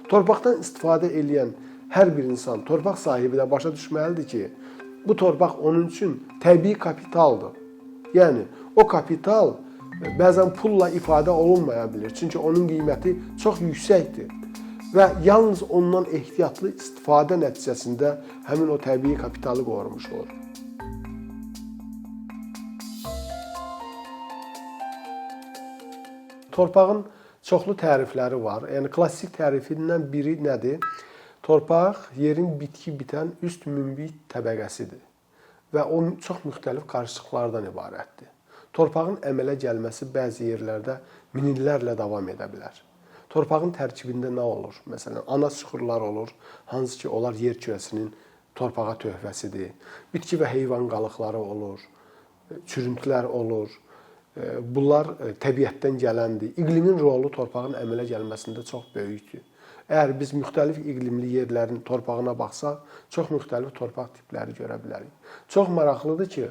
Torpaqdan istifadə edən hər bir insan, torpaq sahibi də başa düşməlidir ki, bu torpaq onun üçün təbii kapitaldır. Yəni, o kapital bəzən pulla ifadə olunmaya bilir. Çünki onun qiyməti çox yüksəkdir. Və yalnız ondan ehtiyatlı istifadə nəticəsində həmin o təbii kapitalı qorumuş olur. Torpağın çoxlu tərifləri var. Yəni, klassik tərifindən biri nədir? Torpaq yerin bitki bitən üst münbit təbəqəsidir və o çox müxtəlif qarışıqlardan ibarətdir. Torpağın əmələ gəlməsi bəzi yerlərdə minillərlə davam edə bilər. Torpağın tərkibində nə olur? Məsələn, ana süxurlar olur, hansı ki, onlar yer kürəsinin torpağa töhfəsidir. Bitki və heyvan qalıqları olur, çürüntülər olur. Bunlar təbiətdən gələndir. İqlimin rolu torpağın əmələ gəlməsində çox böyükdür. Əgər biz müxtəlif iqlimli yerlərin torpağına baxsaq, çox müxtəlif torpaq tipləri görə bilərik. Çox maraqlıdır ki,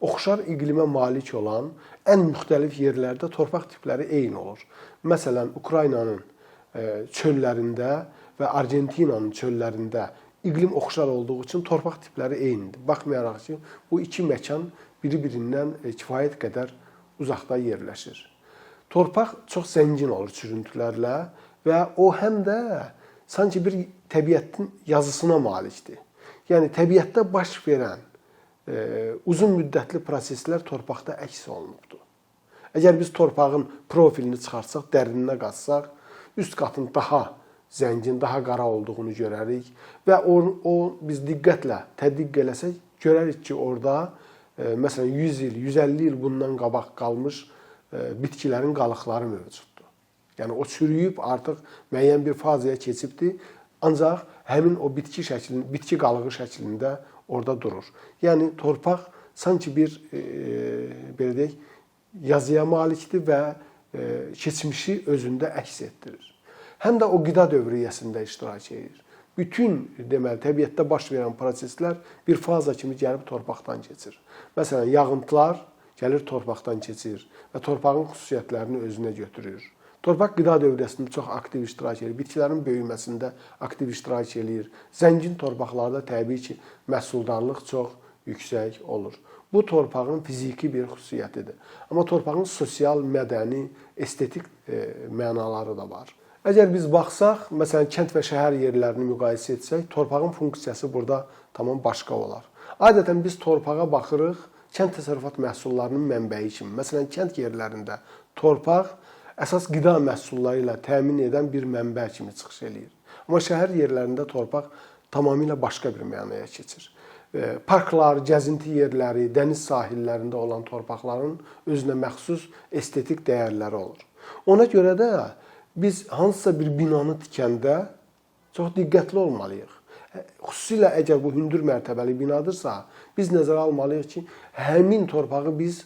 oxşar iqlimə malik olan ən müxtəlif yerlərdə torpaq tipləri eyni olur. Məsələn, Ukraynanın çöllərində və Argentinanın çöllərində iqlim oxşar olduğu üçün torpaq tipləri eynidir. Baxmayaraq ki, bu iki məkan biri-birindən kifayət qədər uzaqda yerləşir. Torpaq çox zəngin olur çürüntülərlə və o həm də sanki bir təbiətin yazısına malikdir. Yəni, təbiətdə baş verən uzun müddətli proseslər torpaqda əks olunubdur. Əgər biz torpağın profilini çıxarsaq, dərininə qatsaq, üst qatın daha zəngin, daha qara olduğunu görərik və biz diqqətlə tədqiq eləsək, görərik ki, orada məsələn 100 il, 150 il bundan qabaq qalmış bitkilərin qalıqları mövcuddur. Yəni, o çürüyüb artıq müəyyən bir fazaya keçibdir, ancaq həmin o bitki qalığı şəklində orada durur. Yəni, torpaq sanki bir belə deyək, yazıya malikdir və keçmişi özündə əks etdirir. Həm də o qida dövriyyəsində iştirak edir. Bütün deməli, təbiətdə baş verən proseslər bir faza kimi gəlib torpaqdan keçir. Məsələn, yağıntılar gəlir torpaqdan keçir və torpağın xüsusiyyətlərini özünə götürür. Torpaq qida dövriyyəsində çox aktiv iştirak edir, bitkilərin böyüməsində aktiv iştirak edir. Zəngin torpaqlarda təbii ki, məhsuldarlıq çox yüksək olur. Bu torpağın fiziki bir xüsusiyyətidir. Amma torpağın sosial, mədəni, estetik mənaları da var. Əgər biz baxsaq, məsələn, kənd və şəhər yerlərini müqayisə etsək, torpağın funksiyası burada tamam başqa olar. Adətən biz torpağa baxırıq, kənd təsərrüfat məhsullarının mənbəyi kimi. Məsələn, kənd yerlərində torpaq əsas qida məhsulları ilə təmin edən bir mənbə kimi çıxış eləyir. Amma şəhər yerlərində torpaq tamamilə başqa bir mənaya keçir. Parklar, gəzinti yerləri, dəniz sahillərində olan torpaqların özünə məxsus estetik dəyərləri olur. Ona görə də biz hansısa bir binanı tikəndə çox diqqətli olmalıyıq. Xüsusilə əgər bu hündür mərtəbəli binadırsa, biz nəzərə almalıyıq ki, həmin torpağı biz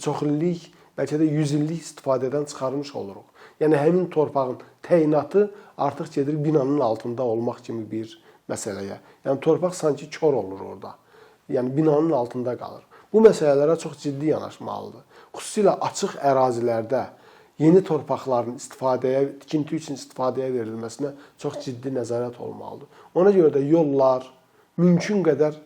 çoxillik, bəlkə də 100 illik istifadədən çıxarmış oluruq. Yəni, həmin torpağın təyinatı artıq gedir binanın altında olmaq kimi bir məsələyə. Yəni, torpaq sanki kör olur orada. Yəni, binanın altında qalır. Bu məsələlərə çox ciddi yanaşmalıdır. Xüsusilə açıq ərazilərdə yeni torpaqların tikinti üçün istifadəyə verilməsinə çox ciddi nəzarət olmalıdır. Ona görə də yollar mümkün qədər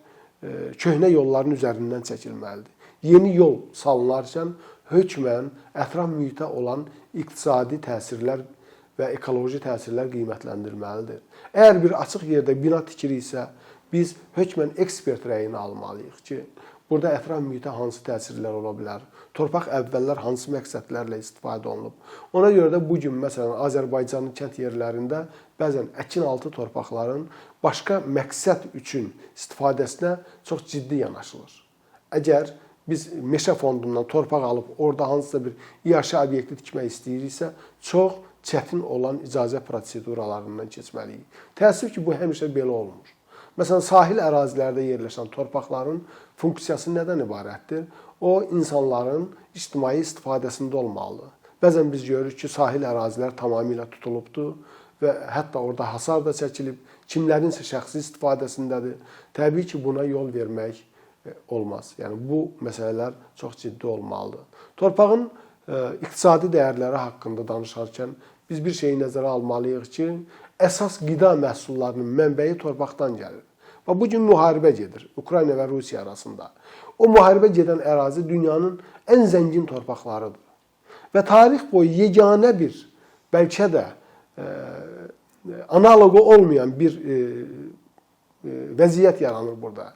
köhnə yolların üzərindən çəkilməlidir. Yeni yol salınarkən hökmən ətraf mühitə olan iqtisadi təsirlər və ekoloji təsirlər qiymətləndirilməlidir. Əgər bir açıq yerdə bina tikiriksə, biz hökmən ekspert rəyini almalıyıq ki, burada ətraf mühitə hansı təsirlər ola bilər, torpaq əvvəllər hansı məqsədlərlə istifadə olunub. Ona görə də bugün, məsələn, Azərbaycanın kənd yerlərində bəzən əkin-altı torpaqların başqa məqsəd üçün istifadəsinə çox ciddi yanaşılır. Əgər biz meşə fondundan torpaq alıb orada hansısa bir iaşə obyekti tikmək istəyiriksə, çox çətin olan icazə proseduralarından keçməliyik. Təəssüf ki, bu həmişə belə olmur. Məsələn, sahil ərazilərdə yerləşən torpaqların funksiyası nədən ibarətdir? O, insanların ictimai istifadəsində olmalıdır. Bəzən biz görürük ki, sahil ərazilər tamamilə tutulubdur və hətta orada hasar da çəkilib, kimlərinsə şəxsi istifadəsindədir. Təbii ki, buna yol vermək olmaz. Yəni, bu məsələlər çox ciddi olmalıdır. Torpağın iqtisadi dəyərləri haqqında danışarkən biz bir şeyi nəzərə almalıyıq ki, əsas qida məhsullarının mənbəyi torpaqdan gəlir. Və bu gün müharibə gedir Ukrayna və Rusiya arasında. O müharibə gedən ərazi dünyanın ən zəngin torpaqlarıdır. Və tarix boyu yeganə bir, bəlkə də analogu olmayan bir vəziyyət yaranır burada.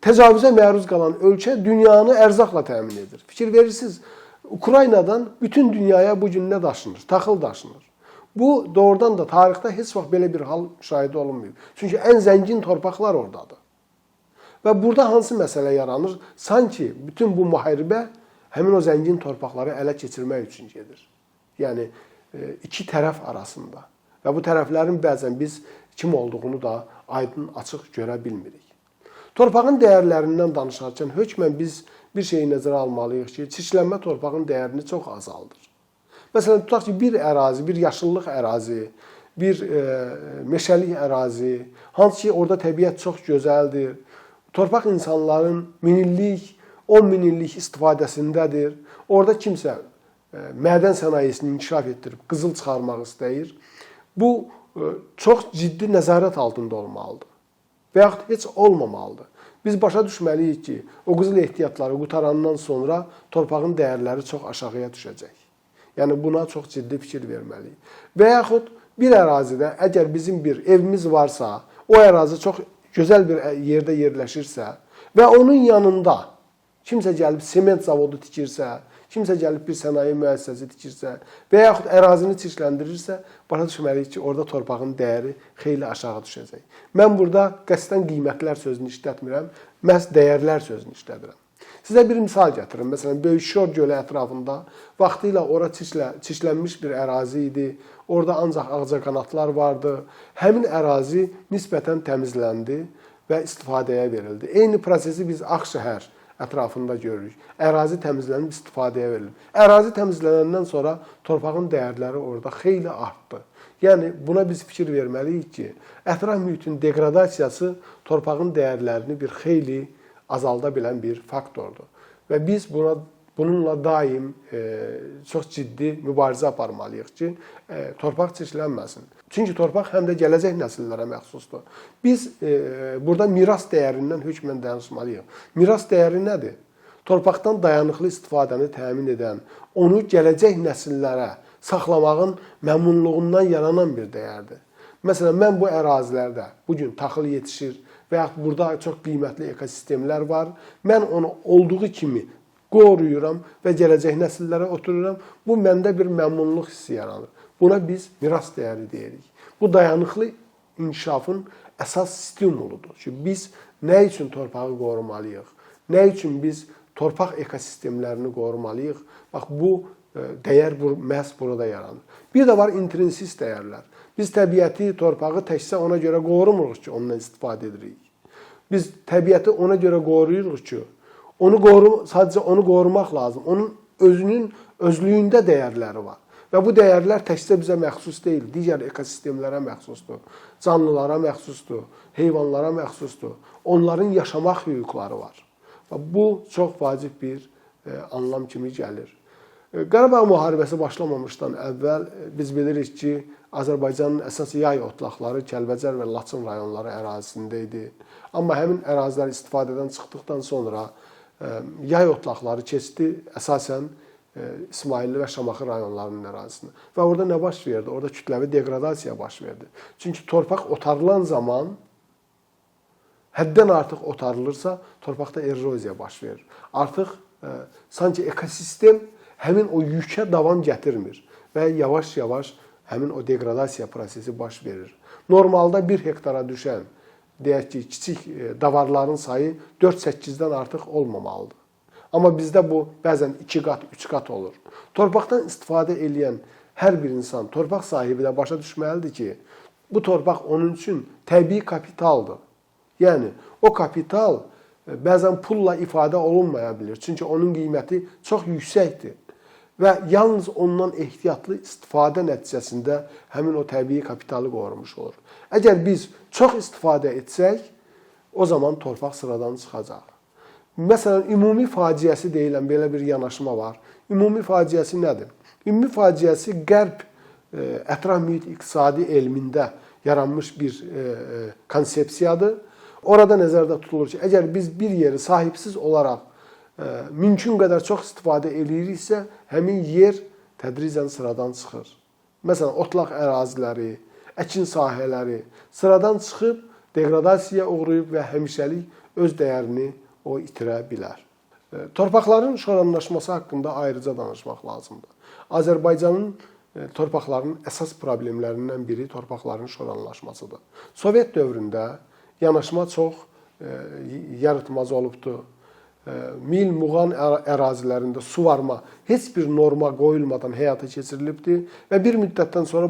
Təcavüzə məruz qalan ölkə dünyanı ərzaqla təmin edir. Fikir verirsiniz, Ukraynadan bütün dünyaya bu gün nə daşınır? Taxıl daşınır. Bu doğrudan da tarixdə heç vaxt belə bir hal müşahidə olunmuyor. Çünki ən zəngin torpaqlar oradadır. Və burada hansı məsələ yaranır? Sanki bütün bu müharibə həmin o zəngin torpaqları ələ keçirmək üçün gedir. Yəni iki tərəf arasında. Və bu tərəflərin bəzən biz kim olduğunu da aydın, açıq görə bilmirik. Torpağın dəyərlərindən danışarkən hökmən biz bir şeyi nəzərə almalıyıq ki, çirklənmə torpağın dəyərini çox azaldır. Məsələn, tutaq ki, bir ərazi, bir yaşıllıq ərazi, bir meşəlik ərazi, hansı ki, orada təbiət çox gözəldir, torpaq insanların minillik, 10 minillik istifadəsindədir. Orada kimsə mədən sənayesini inkişaf etdirib, qızıl çıxarmaq istəyir. Bu, çox ciddi nəzarət altında olmalıdır və yaxud heç olmamalıdır. Biz başa düşməliyik ki, o qızıl ehtiyatları qutarandan sonra torpağın dəyərləri çox aşağıya düşəcək. Yəni, buna çox ciddi fikir verməliyik. Və yaxud bir ərazidə, əgər bizim bir evimiz varsa, o ərazi çox gözəl bir yerdə yerləşirsə və onun yanında kimsə gəlib sement zavodu tikirsə, kimsə gəlib bir sənaye müəssisəsi tikirsə və yaxud ərazini çirkləndirirsə, başa düşməliyik ki, orada torpağın dəyəri xeyli aşağı düşəcək. Mən burada qəsdən qiymətlər sözünü işlətmirəm, məhz dəyərlər sözünü işlədirəm. Sizə bir misal gətirim. Məsələn, Böyük Şor gölü ətrafında vaxtilə ora çirklənmiş bir ərazi idi. Orada ancaq ağcaqanadlar vardı. Həmin ərazi nisbətən təmizləndi və istifadəyə verildi. Eyni prosesi biz Ağşəhər ətrafında görürük. Ərazi təmizlənib istifadəyə verilib. Ərazi təmizlənəndən sonra torpağın dəyərləri orada xeyli artdı. Yəni, buna biz fikir verməliyik ki, ətraf mühitin degradasiyası torpağın dəyərlərini bir xeyli azalda bilən bir faktordur. Və biz bununla daim çox ciddi mübarizə aparmalıyıq ki, torpaq çirklənməsin. Çünki torpaq həm də gələcək nəsillərə məxsusdur. Biz burada miras dəyərindən hökmən danışmalıyıq. Miras dəyəri nədir? Torpaqdan dayanıqlı istifadəni təmin edən, onu gələcək nəsillərə saxlamağın məmnunluğundan yaranan bir dəyərdir. Məsələn, mən bu ərazilərdə bugün taxıl yetişir və yaxud burada çox qiymətli ekosistemlər var. Mən onu olduğu kimi qoruyuram və gələcək nəsillərə otururam. Bu, məndə bir məmnunluq hissi yaranır. Buna biz miras dəyəri deyirik. Bu, dayanıqlı inkişafın əsas stimuludur. Çünki biz nə üçün torpağı qorumalıyıq? Nə üçün biz torpaq ekosistemlərini qorumalıyıq? Bax, bu dəyər məhz burada yaranır. Bir də var intrinsiz dəyərlər. Biz təbiəti, torpağı təkcə ona görə qorumuruq ki, ondan istifadə edirik. Biz təbiəti ona görə qoruyuruq ki, sadəcə onu qorumaq lazım. Onun özünün özlüyündə dəyərləri var. Və bu dəyərlər təkcə bizə məxsus deyil, digər ekosistemlərə məxsusdur, canlılara məxsusdur, heyvanlara məxsusdur. Onların yaşamaq hüquqları var. Və bu çox vacib bir anlam kimi gəlir. Qarabağ müharibəsi başlamamışdan əvvəl biz bilirik ki, Azərbaycanın əsas yay otlaqları Kəlbəcər və Laçın rayonları ərazisində idi. Amma həmin ərazilər istifadədən çıxdıqdan sonra yay otlaqları keçdi əsasən İsmailli və Şamaxı rayonlarının ərazisinə. Və orada nə baş verdi? Orada kütləvi degradasiya baş verdi. Çünki torpaq otarılan zaman həddən artıq otarılırsa, torpaqda eroziya baş verir. Artıq sanki ekosistem həmin o yükə davam gətirmir və yavaş-yavaş həmin o degradasiya prosesi baş verir. Normalda 1 hektara düşən, deyək ki, kiçik davarların sayı 4-8-dən artıq olmamalıdır. Amma bizdə bu bəzən 2 qat, 3 qat olur. Torpaqdan istifadə edən hər bir insan, torpaq sahibi də başa düşməlidir ki, bu torpaq onun üçün təbii kapitaldır. Yəni, o kapital bəzən pulla ifadə olunmaya bilir. Çünki onun qiyməti çox yüksəkdir. Və yalnız ondan ehtiyatlı istifadə nəticəsində həmin o təbii kapitalı qorumuş olur. Əgər biz çox istifadə etsək, o zaman torpaq sıradan çıxacaq. Məsələn, ümumi faciəsi deyilən belə bir yanaşma var. Ümumi faciəsi nədir? Ümumi faciəsi Qərb ətraf mühit iqtisadi elmində yaranmış bir konsepsiyadır. Orada nəzərdə tutulur ki, əgər biz bir yeri sahibsiz olaraq mümkün qədər çox istifadə eləyiriksə, həmin yer tədricən sıradan çıxır. Məsələn, otlaq əraziləri, əkin sahələri sıradan çıxıb, degradasiyaya uğrayıb və həmişəlik öz dəyərini o itirə bilər. Torpaqların şoranlaşması haqqında ayrıca danışmaq lazımdır. Azərbaycanın torpaqlarının əsas problemlərindən biri torpaqların şoranlaşmasıdır. Sovet dövründə yanaşma çox yaratmaz olubdur. Mil Muğan ərazilərində su varma heç bir norma qoyulmadan həyata keçirilibdir və bir müddətdən sonra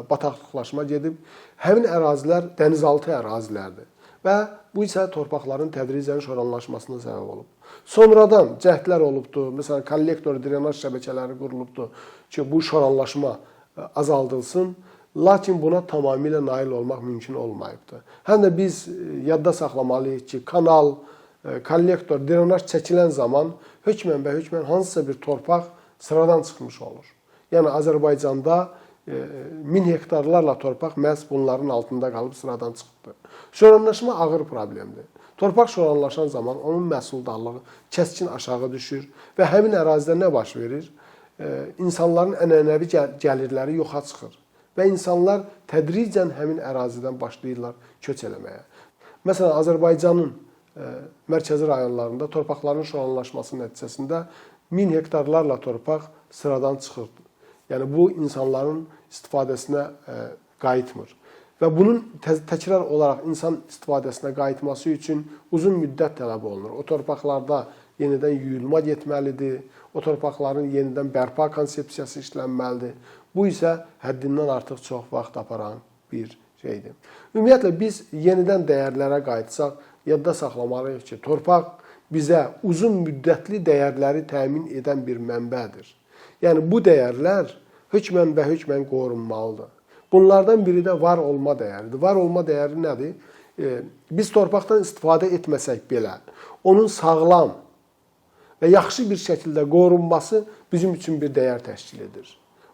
bataqlıqlaşma gedib, həmin ərazilər dənizaltı ərazilərdir və bu isə torpaqların tədricən şoranlaşmasına səbəb olub. Sonradan cəhdlər olubdur, məsələn, kollektor drenaj şəbəkələri qurulubdur ki, bu şoranlaşma azaldılsın, lakin buna tamamilə nail olmaq mümkün olmayıbdır. Həm də biz yadda saxlamalıyıq ki, kanal, kollektor, drenaj çəkilən zaman hökmən və hökmən hansısa bir torpaq sıradan çıxmış olur. Yəni, Azərbaycanda 1000 hektarlarla torpaq məhz bunların altında qalıb sıradan çıxıbdır. Şoranlaşma ağır problemdir. Torpaq şoranlaşan zaman onun məhsuldarlığı kəskin aşağı düşür və həmin ərazidə nə baş verir? İnsanların ənənəvi gəlirləri yoxa çıxır və insanlar tədricən həmin ərazidən başlayırlar köç eləməyə. Məsələn, Azərbaycanın mərkəzi rayonlarında torpaqların şoranlaşması nəticəsində 1000 hektarlarla torpaq sıradan çıxırdı. Yəni, bu insanların istifadəsinə qayıtmır. Və bunun təkrar olaraq insan istifadəsinə qayıtması üçün uzun müddət tələb olunur. O torpaqlarda yenidən yuyulma getməlidir, o torpaqların yenidən bərpa konsepsiyası işlənməlidir. Bu isə həddindən artıq çox vaxt aparan bir şeydir. Ümumiyyətlə, biz yenidən dəyərlərə qayıtsaq, yadda saxlamalıyıq ki, torpaq bizə uzun müddətli dəyərləri təmin edən bir mənbədir. Yəni, bu dəyərlər hökmən və hökmən qorunmalıdır. Bunlardan biri də var olma dəyəridir. Var olma dəyəri nədir? Biz torpaqdan istifadə etməsək belə, onun sağlam və yaxşı bir şəkildə qorunması bizim üçün bir dəyər təşkil edir.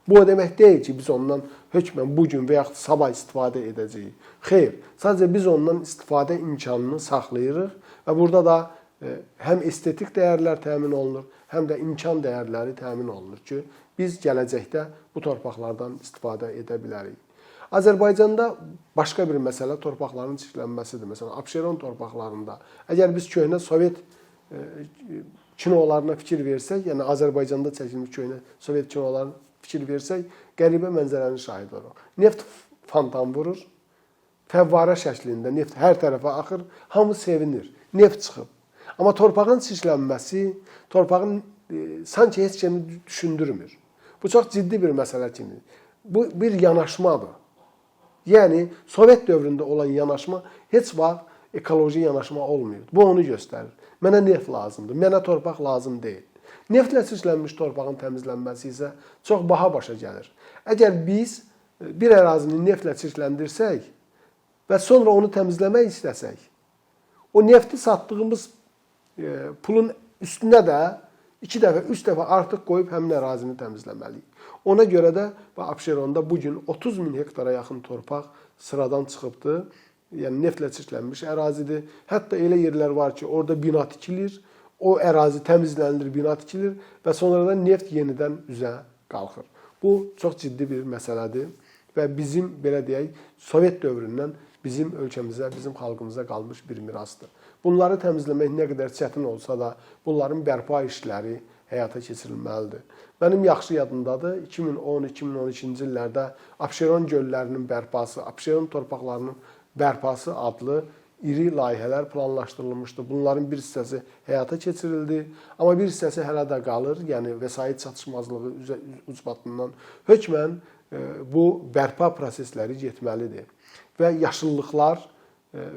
Bu o demək deyil ki, biz ondan hökmən bugün və yaxud sabah istifadə edəcəyik. Xeyr, sadəcə biz ondan istifadə imkanını saxlayırıq və burada da həm estetik dəyərlər təmin olunur, həm də imkan dəyərləri təmin olunur ki, biz gələcəkdə bu torpaqlardan istifadə edə bilərik. Azərbaycanda başqa bir məsələ torpaqların çirklənməsidir. Məsələn, Abşeron torpaqlarında əgər biz köhnə Sovet kinolarına fikir versək, yəni Azərbaycanda çəkilmiş köhnə Sovet kinolarına fikir versək, qəribə mənzərənin şahid oluruq. Neft fontan vurur, fəvvarə şəklində neft hər tərəfə axır, hamı sevinir, neft çıxıb. Amma torpağın çirklənməsi, torpağın sanki heç kimi düşündürmür. Bu çox ciddi bir məsələ kimi. Bu bir yanaşmadır. Yəni, Sovet dövründə olan yanaşma heç vaxt ekoloji yanaşma olmuyor. Bu onu göstərir. Mənə neft lazımdır, mənə torpaq lazım deyil. Neftlə çirklənmiş torpağın təmizlənməsi isə çox baha başa gəlir. Əgər biz bir ərazini neftlə çirkləndirsək və sonra onu təmizləmək istəsək, o nefti satdığımız pulun üstünə də 2 dəfə, 3 dəfə artıq qoyub həmin ərazini təmizləməliyik. Ona görə də Abşeronda bugün 30 min hektara yaxın torpaq sıradan çıxıbdır. Yəni, neftlə çirklənmiş ərazidir. Hətta elə yerlər var ki, orada bina tikilir, o ərazi təmizlənilir, bina tikilir və sonradan neft yenidən üzə qalxır. Bu, çox ciddi bir məsələdir və bizim, belə deyək, Sovet dövründən bizim ölkəmizə, bizim xalqımıza qalmış bir mirasdır. Bunları təmizləmək nə qədər çətin olsa da, bunların bərpa işləri həyata keçirilməlidir. Mənim yaxşı yadımdadır, 2010-2012-ci illərdə Abşeron göllərinin bərpası, Abşeron torpaqlarının bərpası adlı iri layihələr planlaşdırılmışdı. Bunların bir hissəsi həyata keçirildi, amma bir hissəsi hələ də qalır, yəni vəsait çatışmazlığı ucbatından. Hökmən bu bərpa prosesləri getməlidir və yaşıllıqlar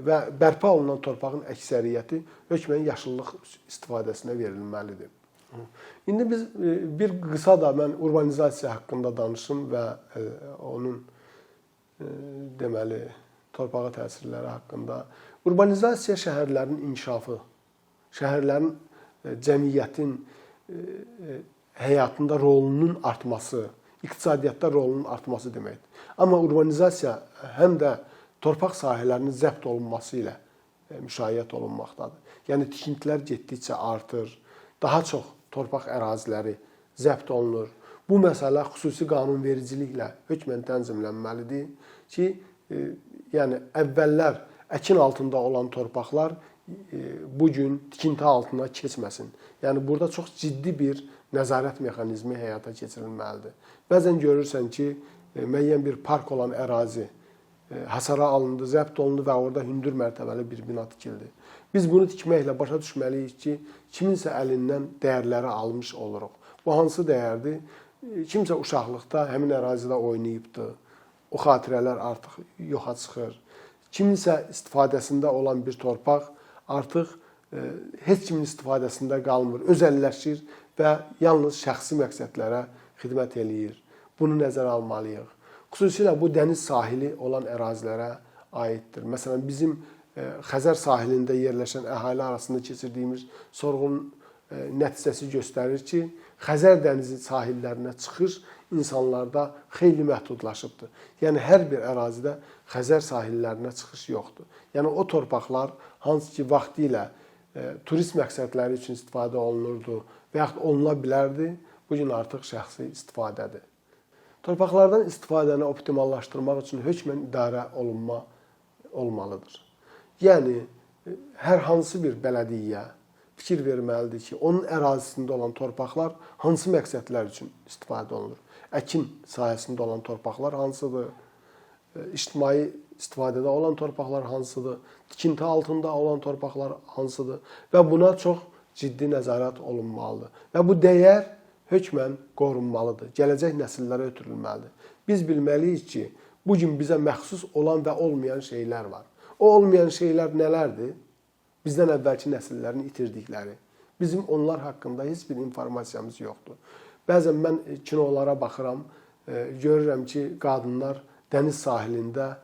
və bərpa olunan torpağın əksəriyyəti hökmən yaşıllıq istifadəsinə verilməlidir. İndi biz bir qısa da mən urbanizasiya haqqında danışım və onun deməli torpağa təsirləri haqqında. Urbanizasiya şəhərlərin inkişafı, şəhərlərin cəmiyyətin həyatında rolunun artması, iqtisadiyyatda rolunun artması deməkdir. Amma urbanizasiya həm də torpaq sahələrinin zəbt olunması ilə müşayiət olunmaqdadır. Yəni tikintilər getdikcə artır, daha çox torpaq əraziləri zəbt olunur. Bu məsələ xüsusi qanunvericiliklə hökmən tənzimlənməlidir ki, yəni əvvəllər əkin altında olan torpaqlar bu gün tikinti altına keçməsin. Yəni burada çox ciddi bir nəzarət mexanizmi həyata keçirilməlidir. Bəzən görürsən ki, müəyyən bir park olan ərazi hasara alındı, zəbt olundu və orada hündür mərtəbəli bir bina tikildi. Biz bunu tikməklə başa düşməliyik ki, kiminsə əlindən dəyərləri almış oluruq. Bu hansı dəyərdir? Kimsə uşaqlıqda həmin ərazidə oynayıbdı. O xatirələr artıq yoxa çıxır. Kiminsə istifadəsində olan bir torpaq artıq heç kimin istifadəsində qalmır, özəlləşir və yalnız şəxsi məqsədlərə xidmət eləyir. Bunu nəzərə almalıyıq. Xüsusilə bu dəniz sahili olan ərazilərə aiddir. Məsələn, bizim Xəzər sahilində yerləşən əhali arasında keçirdiyimiz sorğunun nəticəsi göstərir ki, Xəzər dənizi sahillərinə çıxış insanlarda xeyli məhdudlaşıbdır. Yəni, hər bir ərazidə Xəzər sahillərinə çıxış yoxdur. Yəni, o torpaqlar hansı ki, vaxtilə turist məqsədləri üçün istifadə olunurdu və yaxud oluna bilərdi, bugün artıq şəxsi istifadədir. Torpaqlardan istifadəni optimallaşdırmaq üçün hökmən idarə olunma olmalıdır. Yəni, hər hansı bir bələdiyyə fikir verməlidir ki, onun ərazisində olan torpaqlar hansı məqsədlər üçün istifadə olunur? Əkin sahəsində olan torpaqlar hansıdır? İctimai istifadədə olan torpaqlar hansıdır? Tikinti altında olan torpaqlar hansıdır? Və buna çox ciddi nəzarət olunmalıdır. Və bu dəyər hökmən qorunmalıdır. Gələcək nəsillərə ötürülməlidir. Biz bilməliyik ki, bugün bizə məxsus olan və olmayan şeylər var. O olmayan şeylər nələrdir? Bizdən əvvəlki nəsillərin itirdikləri. Bizim onlar haqqında heç bir informasiyamız yoxdur. Bəzən mən kinolara baxıram, görürəm ki, qadınlar dəniz sahilində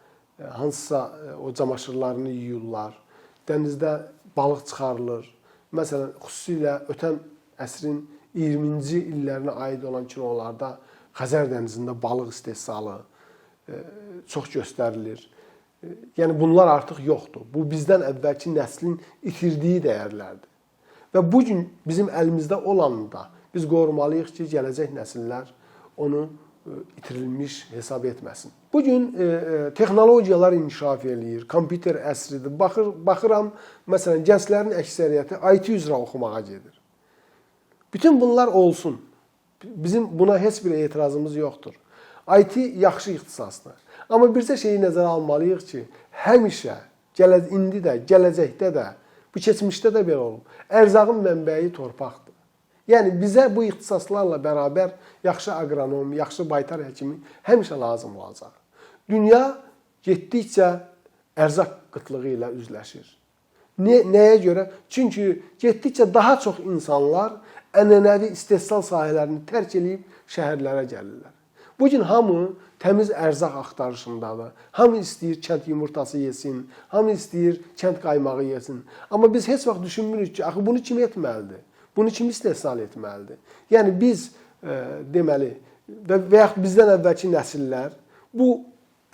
hansısa o camaşırlarını yuyurlar. Dənizdə balıq çıxarılır. Məsələn, xüsusilə ötən əsrin 20-ci illərinə aid olan kinolarda Xəzər dənizində balıq istehsalı çox göstərilir. Yəni, bunlar artıq yoxdur. Bu, bizdən əvvəlki nəslin itirdiyi dəyərlərdir. Və bugün bizim əlimizdə olanı da biz qorumalıyıq ki, gələcək nəsillər onu itirilmiş hesab etməsin. Bugün texnologiyalar inkişaf eləyir, kompüter əsridir. Baxıram, məsələn, gənclərin əksəriyyəti IT üzrə oxumağa gedir. Bütün bunlar olsun. Bizim buna heç bir etirazımız yoxdur. IT yaxşı ixtisasdır. Amma bircə şeyi nəzərə almalıyıq ki, həmişə, indi də, gələcəkdə də, bu keçmişdə də belə olub, ərzağın mənbəyi torpaqdır. Yəni, bizə bu ixtisaslarla bərabər yaxşı aqronom, yaxşı baytar həkimi həmişə lazım olacaq. Dünya getdikcə ərzaq qıtlığı ilə üzləşir. Nəyə görə? Çünki getdikcə daha çox insanlar ənənəvi istehsal sahələrini tərk edib şəhərlərə gəlirlər. Bugün hamı təmiz ərzaq axtarışındadır. Hamı istəyir kənd yumurtası yesin, hamı istəyir kənd qaymağı yesin. Amma biz heç vaxt düşünmürük ki, axı bunu kim etməlidir? Bunu kim istehsal etməlidir? Yəni biz deməli və yaxud bizdən əvvəlki nəsillər bu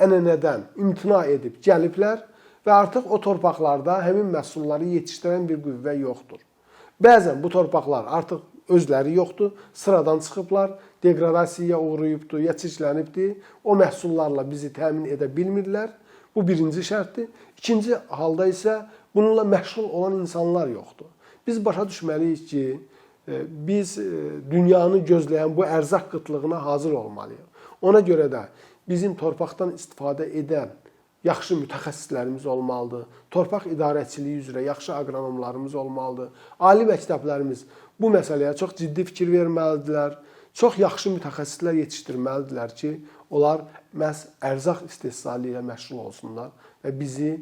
ənənədən imtina edib gəliblər və artıq o torpaqlarda həmin məhsulları yetişdirən bir qüvvə yoxdur. Bəzən bu torpaqlar artıq özləri yoxdur, sıradan çıxıblar, degradasiyaya uğrayıbdır, ya çirklənibdir. O məhsullarla bizi təmin edə bilmirlər. Bu birinci şərtdir. İkinci halda isə bununla məşğul olan insanlar yoxdur. Biz başa düşməliyik ki, biz dünyanı gözləyən bu ərzaq qıtlığına hazır olmalıyıq. Ona görə də bizim torpaqdan istifadə edən yaxşı mütəxəssislərimiz olmalıdır. Torpaq idarəçiliyi üzrə yaxşı aqronomlarımız olmalıdır. Ali məktəblərimiz bu məsələyə çox ciddi fikir verməlidirlər. Çox yaxşı mütəxəssislər yetişdirməlidirlər ki, onlar məhz ərzaq istehsalı ilə məşğul olsunlar və bizi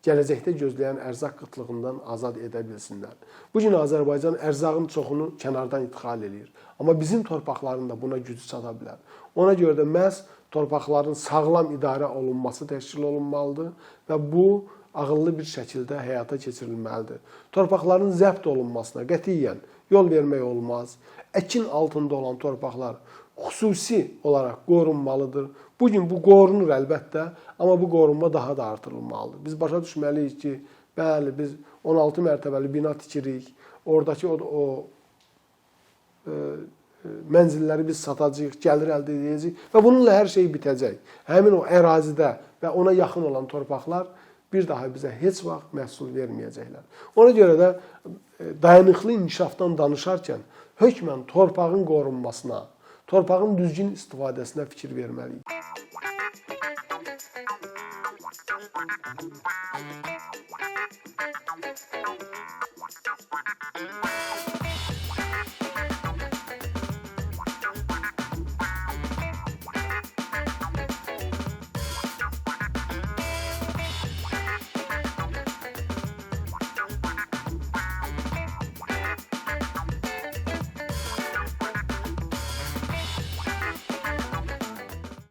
gələcəkdə gözləyən ərzaq qıtlığından azad edə bilsinlər. Bugün Azərbaycan ərzağın çoxunu kənardan idxal edir. Amma bizim torpaqların da buna gücü çata bilər. Ona görə də məhz torpaqların sağlam idarə olunması təşkil olunmalıdır və bu ağıllı bir şəkildə həyata keçirilməlidir. Torpaqların zəbt olunmasına qətiyyən yol vermək olmaz. Əkin altında olan torpaqlar xüsusi olaraq qorunmalıdır. Bugün bu qorunur əlbəttə, amma bu qorunma daha da artırılmalıdır. Biz başa düşməliyik ki, bəli, biz 16 mərtəbəli bina tikirik, oradakı o mənzilləri biz satacağıq, gəlir əldə edəcəyik və bununla hər şey bitəcək. Həmin o ərazidə və ona yaxın olan torpaqlar bir daha bizə heç vaxt məhsul verməyəcəklər. Ona görə də dayanıqlı inkişafdan danışarkən hökmən torpağın qorunmasına, torpağın düzgün istifadəsinə fikir verməliyik.